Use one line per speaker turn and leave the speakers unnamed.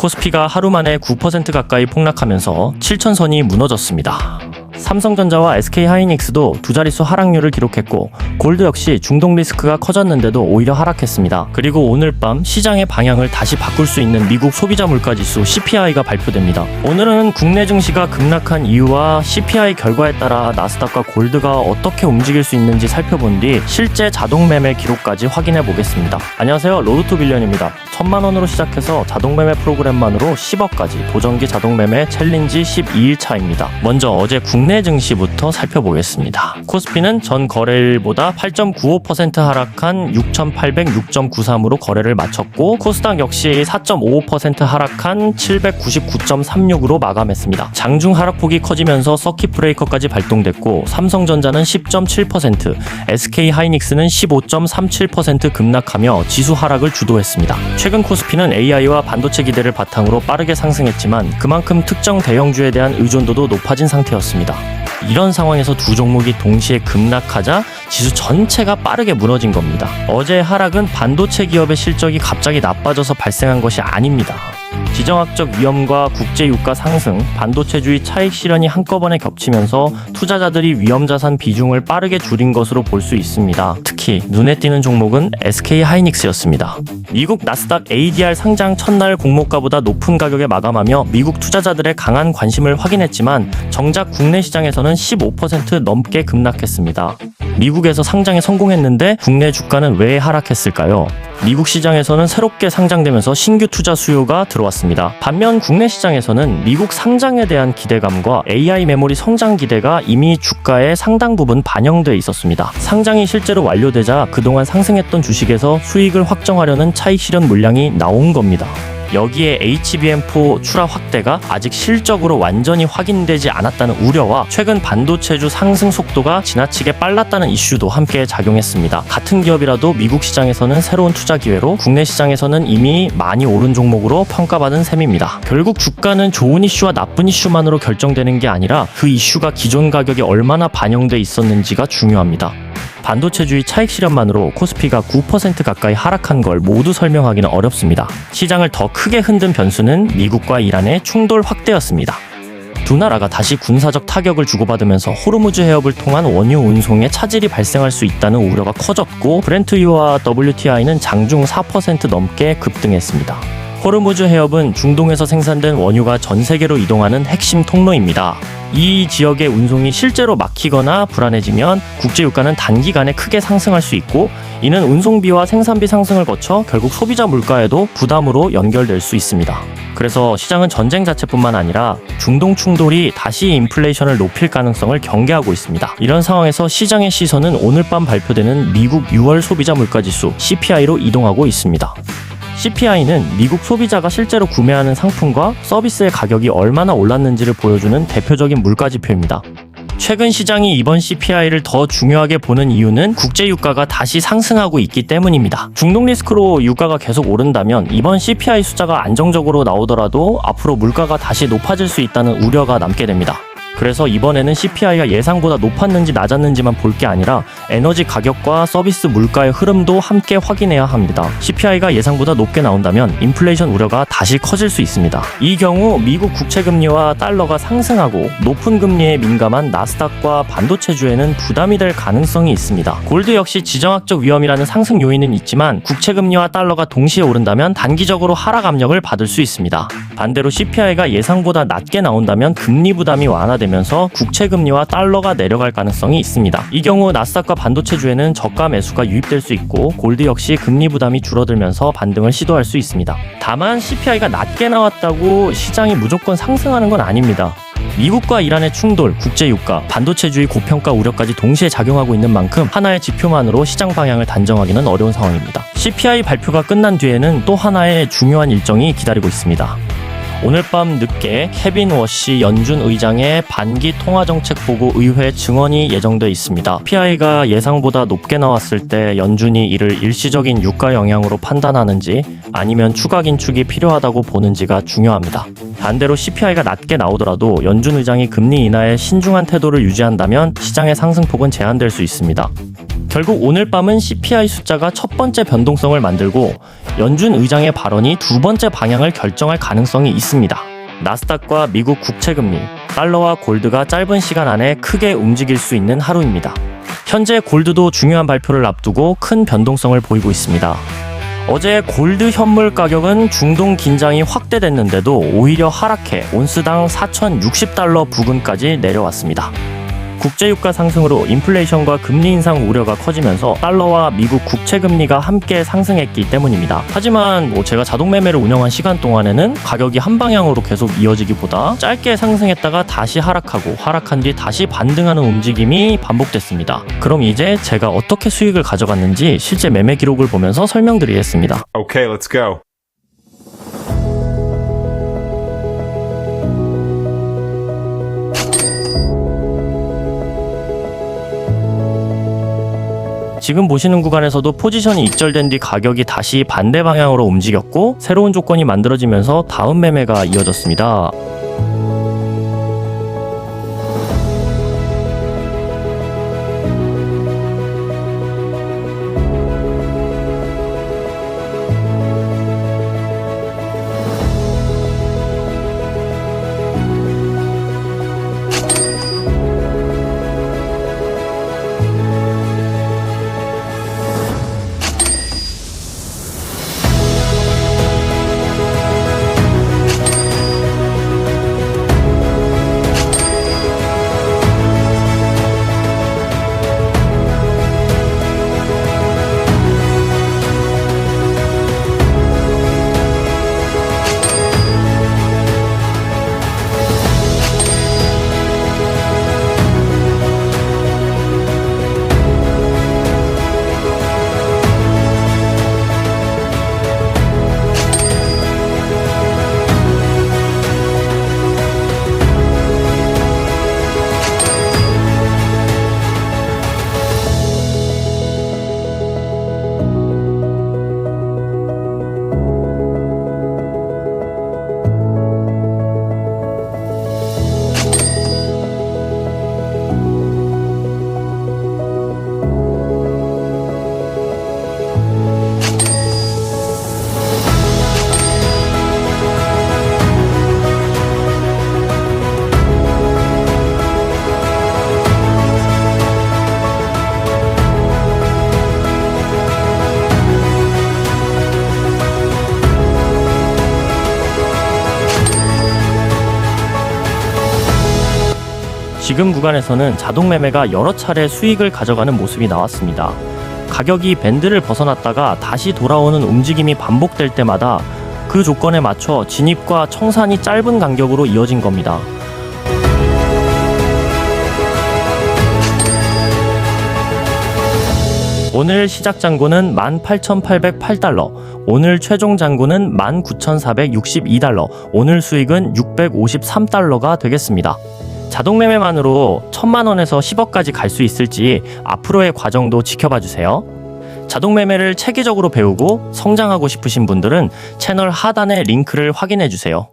코스피가 하루 만에 9% 가까이 폭락하면서 7천선이 무너졌습니다. 삼성전자와 SK하이닉스도 두 자릿수 하락률을 기록했고 골드 역시 중동 리스크가 커졌는데도 오히려 하락했습니다. 그리고 오늘 밤 시장의 방향을 다시 바꿀 수 있는 미국 소비자 물가지수 CPI가 발표됩니다. 오늘은 국내 증시가 급락한 이유와 CPI 결과에 따라 나스닥과 골드가 어떻게 움직일 수 있는지 살펴본 뒤 실제 자동 매매 기록까지 확인해 보겠습니다. 안녕하세요, 로드 투 빌리언입니다. 1000만원으로 시작해서 자동 매매 프로그램만으로 10억까지 도전기 자동 매매 챌린지 12일차입니다. 먼저 어제 국내 증시부터 살펴보겠습니다. 코스피는 전 거래일보다 8.95% 하락한 6,806.93으로 거래를 마쳤고 코스닥 역시 4.55% 하락한 799.36으로 마감했습니다. 장중 하락폭이 커지면서 서킷 브레이커까지 발동됐고 삼성전자는 10.7%, SK하이닉스는 15.37% 급락하며 지수 하락을 주도했습니다. 최근 코스피는 AI와 반도체 기대를 바탕으로 빠르게 상승했지만 그만큼 특정 대형주에 대한 의존도도 높아진 상태였습니다. 이런 상황에서 두 종목이 동시에 급락하자 지수 전체가 빠르게 무너진 겁니다. 어제의 하락은 반도체 기업의 실적이 갑자기 나빠져서 발생한 것이 아닙니다. 지정학적 위험과 국제유가 상승, 반도체주의 차익 실현이 한꺼번에 겹치면서 투자자들이 위험자산 비중을 빠르게 줄인 것으로 볼 수 있습니다. 특히 눈에 띄는 종목은 SK하이닉스였습니다. 미국 나스닥 ADR 상장 첫날 공모가보다 높은 가격에 마감하며 미국 투자자들의 강한 관심을 확인했지만 정작 국내 시장에서는 15% 넘게 급락했습니다. 미국에서 상장에 성공했는데 국내 주가는 왜 하락했을까요? 미국 시장에서는 새롭게 상장되면서 신규 투자 수요가 들어왔습니다. 반면 국내 시장에서는 미국 상장에 대한 기대감과 AI 메모리 성장 기대가 이미 주가에 상당 부분 반영돼 있었습니다. 상장이 실제로 완료되자 그동안 상승했던 주식에서 수익을 확정하려는 차익 실현 물량이 나온 겁니다. 여기에 HBM4 출하 확대가 아직 실적으로 완전히 확인되지 않았다는 우려와 최근 반도체주 상승 속도가 지나치게 빨랐다는 이슈도 함께 작용했습니다. 같은 기업이라도 미국 시장에서는 새로운 투자 기회로 국내 시장에서는 이미 많이 오른 종목으로 평가받은 셈입니다. 결국 주가는 좋은 이슈와 나쁜 이슈만으로 결정되는 게 아니라 그 이슈가 기존 가격에 얼마나 반영돼 있었는지가 중요합니다. 반도체주의 차익 실현만으로 코스피가 9% 가까이 하락한 걸 모두 설명하기는 어렵습니다. 시장을 더 크게 흔든 변수는 미국과 이란의 충돌 확대였습니다. 두 나라가 다시 군사적 타격을 주고받으면서 호르무즈 해협을 통한 원유 운송에 차질이 발생할 수 있다는 우려가 커졌고 브렌트유와 WTI는 장중 4% 넘게 급등했습니다. 호르무즈 해협은 중동에서 생산된 원유가 전 세계로 이동하는 핵심 통로입니다. 이 지역의 운송이 실제로 막히거나 불안해지면 국제유가는 단기간에 크게 상승할 수 있고 이는 운송비와 생산비 상승을 거쳐 결국 소비자 물가에도 부담으로 연결될 수 있습니다. 그래서 시장은 전쟁 자체뿐만 아니라 중동 충돌이 다시 인플레이션을 높일 가능성을 경계하고 있습니다. 이런 상황에서 시장의 시선은 오늘 밤 발표되는 미국 6월 소비자 물가지수 CPI로 이동하고 있습니다. CPI는 미국 소비자가 실제로 구매하는 상품과 서비스의 가격이 얼마나 올랐는지를 보여주는 대표적인 물가지표입니다. 최근 시장이 이번 CPI를 더 중요하게 보는 이유는 국제유가가 다시 상승하고 있기 때문입니다. 중동 리스크로 유가가 계속 오른다면 이번 CPI 숫자가 안정적으로 나오더라도 앞으로 물가가 다시 높아질 수 있다는 우려가 남게 됩니다. 그래서 이번에는 CPI가 예상보다 높았는지 낮았는지만 볼 게 아니라 에너지 가격과 서비스 물가의 흐름도 함께 확인해야 합니다. CPI가 예상보다 높게 나온다면 인플레이션 우려가 다시 커질 수 있습니다. 이 경우 미국 국채금리와 달러가 상승하고 높은 금리에 민감한 나스닥과 반도체주에는 부담이 될 가능성이 있습니다. 골드 역시 지정학적 위험이라는 상승 요인은 있지만 국채금리와 달러가 동시에 오른다면 단기적으로 하락 압력을 받을 수 있습니다. 반대로 CPI가 예상보다 낮게 나온다면 금리 부담이 완화되면서 국채금리와 달러가 내려갈 가능성이 있습니다. 이 경우 나스닥과 반도체주에는 저가 매수가 유입될 수 있고 골드 역시 금리 부담이 줄어들면서 반등을 시도할 수 있습니다. 다만 CPI가 낮게 나왔다고 시장이 무조건 상승하는 건 아닙니다. 미국과 이란의 충돌, 국제유가, 반도체주의 고평가 우려까지 동시에 작용하고 있는 만큼 하나의 지표만으로 시장 방향을 단정하기는 어려운 상황입니다. CPI 발표가 끝난 뒤에는 또 하나의 중요한 일정이 기다리고 있습니다. 오늘 밤 늦게 케빈 워시 연준 의장의 반기 통화정책 보고 의회 증언이 예정돼 있습니다. PI가 예상보다 높게 나왔을 때 연준이 이를 일시적인 유가 영향으로 판단하는지 아니면 추가 긴축이 필요하다고 보는지가 중요합니다. 반대로 CPI가 낮게 나오더라도 연준 의장이 금리 인하에 신중한 태도를 유지한다면 시장의 상승폭은 제한될 수 있습니다. 결국 오늘 밤은 CPI 숫자가 첫 번째 변동성을 만들고 연준 의장의 발언이 두 번째 방향을 결정할 가능성이 있습니다. 나스닥과 미국 국채금리, 달러와 골드가 짧은 시간 안에 크게 움직일 수 있는 하루입니다. 현재 골드도 중요한 발표를 앞두고 큰 변동성을 보이고 있습니다. 어제 골드 현물 가격은 중동 긴장이 확대됐는데도 오히려 하락해 온스당 4,060달러 부근까지 내려왔습니다. 국제유가 상승으로 인플레이션과 금리 인상 우려가 커지면서 달러와 미국 국채 금리가 함께 상승했기 때문입니다. 하지만 제가 자동 매매를 운영한 시간 동안에는 가격이 한 방향으로 계속 이어지기보다 짧게 상승했다가 다시 하락하고 하락한 뒤 다시 반등하는 움직임이 반복됐습니다. 그럼 이제 제가 어떻게 수익을 가져갔는지 실제 매매 기록을 보면서 설명드리겠습니다.
Okay, let's go.
지금 보시는 구간에서도 포지션이 익절된 뒤 가격이 다시 반대 방향으로 움직였고 새로운 조건이 만들어지면서 다음 매매가 이어졌습니다. 지금 구간에서는 자동 매매가 여러 차례 수익을 가져가는 모습이 나왔습니다. 가격이 밴드를 벗어났다가 다시 돌아오는 움직임이 반복될 때마다 그 조건에 맞춰 진입과 청산이 짧은 간격으로 이어진 겁니다. 오늘 시작 잔고는 18,808달러, 오늘 최종 잔고는 19,462달러, 오늘 수익은 653달러가 되겠습니다. 자동 매매만으로 1,000만원에서 10억까지 갈 수 있을지 앞으로의 과정도 지켜봐 주세요. 자동 매매를 체계적으로 배우고 성장하고 싶으신 분들은 채널 하단의 링크를 확인해 주세요.